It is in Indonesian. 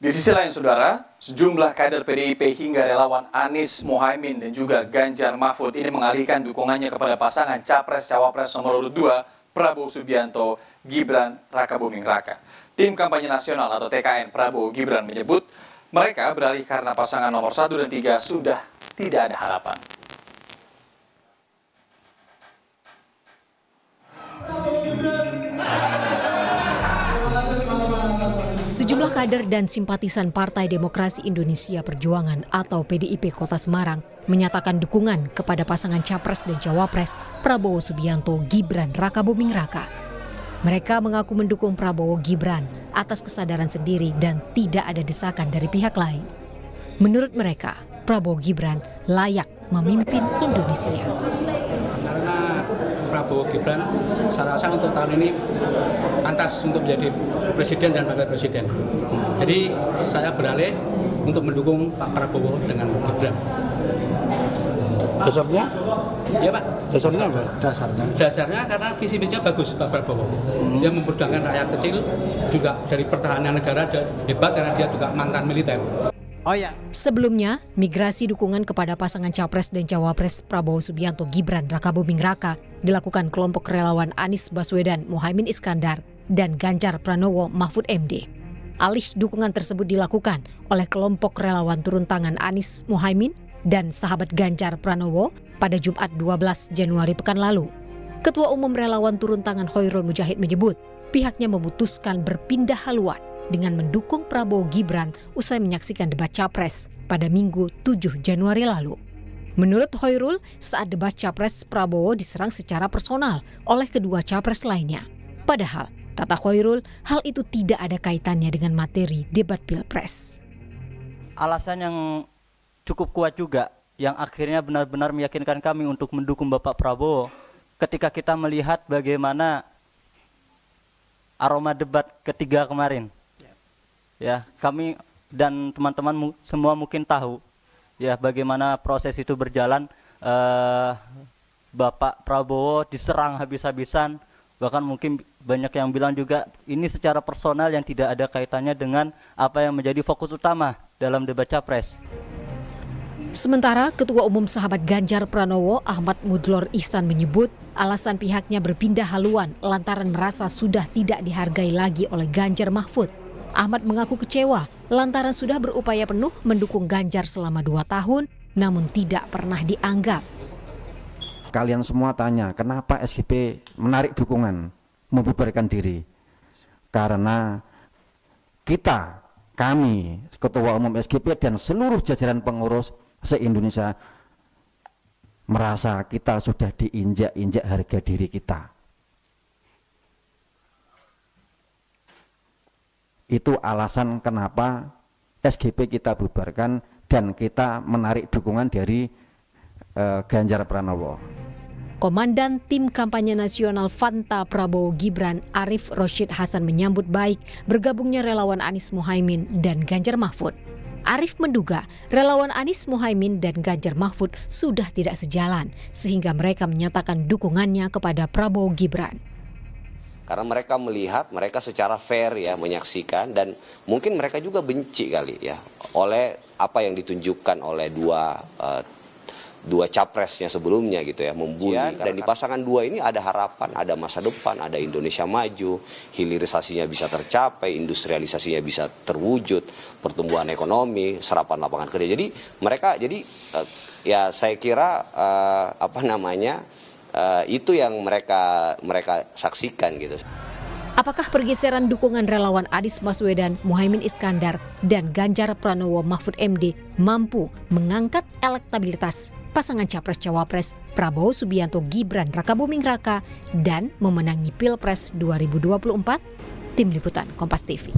Di sisi lain, saudara, sejumlah kader PDIP hingga relawan Anies Mohaimin dan juga Ganjar Mahfud ini mengalihkan dukungannya kepada pasangan Capres-Cawapres nomor urut 2 Prabowo Subianto Gibran Rakabuming Raka. Tim kampanye nasional atau TKN Prabowo Gibran menyebut mereka beralih karena pasangan nomor 1 dan 3 sudah tidak ada harapan. Sejumlah kader dan simpatisan Partai Demokrasi Indonesia Perjuangan atau PDIP Kota Semarang menyatakan dukungan kepada pasangan Capres dan Cawapres Prabowo Subianto Gibran Rakabuming Raka. Mereka mengaku mendukung Prabowo Gibran atas kesadaran sendiri dan tidak ada desakan dari pihak lain. Menurut mereka, Prabowo Gibran layak memimpin Indonesia. Karena Prabowo Gibran saya rasa untuk tahun ini pantas untuk menjadi presiden dan wakil presiden. Jadi saya beralih untuk mendukung Pak Prabowo dengan Gibran. Dasarnya? Ya Pak. Dasarnya apa? Dasarnya karena visi misinya bagus Pak Prabowo. Dia memperjuangkan rakyat kecil, juga dari pertahanan negara hebat karena dia juga mantan militer. Oh ya. Sebelumnya, migrasi dukungan kepada pasangan Capres dan Cawapres Prabowo Subianto Gibran Rakabuming Raka dilakukan kelompok relawan Anies Baswedan Mohaimin Iskandar dan Ganjar Pranowo Mahfud MD. Alih dukungan tersebut dilakukan oleh kelompok relawan turun tangan Anies Mohaimin dan sahabat Ganjar Pranowo pada Jumat 12 Januari pekan lalu. Ketua Umum Relawan Turun Tangan Hoirul Mujahid menyebut pihaknya memutuskan berpindah haluan dengan mendukung Prabowo Gibran usai menyaksikan debat Capres pada Minggu 7 Januari lalu. Menurut Hoirul, saat debat Capres Prabowo diserang secara personal oleh kedua Capres lainnya. Padahal, kata Hoirul, hal itu tidak ada kaitannya dengan materi debat Pilpres. Alasan yang cukup kuat juga yang akhirnya benar-benar meyakinkan kami untuk mendukung Bapak Prabowo ketika kita melihat bagaimana aroma debat ketiga kemarin. Ya, kami dan teman-teman semua mungkin tahu ya bagaimana proses itu berjalan. Bapak Prabowo diserang habis-habisan, bahkan mungkin banyak yang bilang juga ini secara personal yang tidak ada kaitannya dengan apa yang menjadi fokus utama dalam debat Capres. Sementara Ketua Umum Sahabat Ganjar Pranowo Ahmad Mudlor Ihsan menyebut alasan pihaknya berpindah haluan lantaran merasa sudah tidak dihargai lagi oleh Ganjar Mahfud. Ahmad mengaku kecewa lantaran sudah berupaya penuh mendukung Ganjar selama 2 tahun namun tidak pernah dianggap. Kalian semua tanya kenapa SGP menarik dukungan, membubarkan diri. Karena kami Ketua Umum SGP dan seluruh jajaran pengurus se-Indonesia merasa kita sudah diinjak-injak harga diri kita. Itu alasan kenapa SGP kita bubarkan dan kita menarik dukungan dari Ganjar Pranowo. Komandan Tim Kampanye Nasional Fanta Prabowo Gibran Arif Roshid Hasan menyambut baik bergabungnya relawan Anies Mohaimin dan Ganjar Mahfud. Arif menduga relawan Anies Mohaimin dan Ganjar Mahfud sudah tidak sejalan sehingga mereka menyatakan dukungannya kepada Prabowo Gibran. Karena mereka melihat, mereka secara fair ya menyaksikan dan mungkin mereka juga benci kali ya oleh apa yang ditunjukkan oleh dua capresnya sebelumnya gitu ya, membuli. Dan di pasangan dua ini ada harapan, ada masa depan, ada Indonesia maju, hilirisasinya bisa tercapai, industrialisasinya bisa terwujud, pertumbuhan ekonomi, serapan lapangan kerja. Jadi mereka ya saya kira itu yang mereka saksikan gitu. Apakah pergeseran dukungan relawan Anies Baswedan, Mohaimin Iskandar, dan Ganjar Pranowo Mahfud MD mampu mengangkat elektabilitas pasangan Capres-Cawapres Prabowo Subianto Gibran Rakabuming Raka dan memenangi Pilpres 2024? Tim Liputan Kompas TV.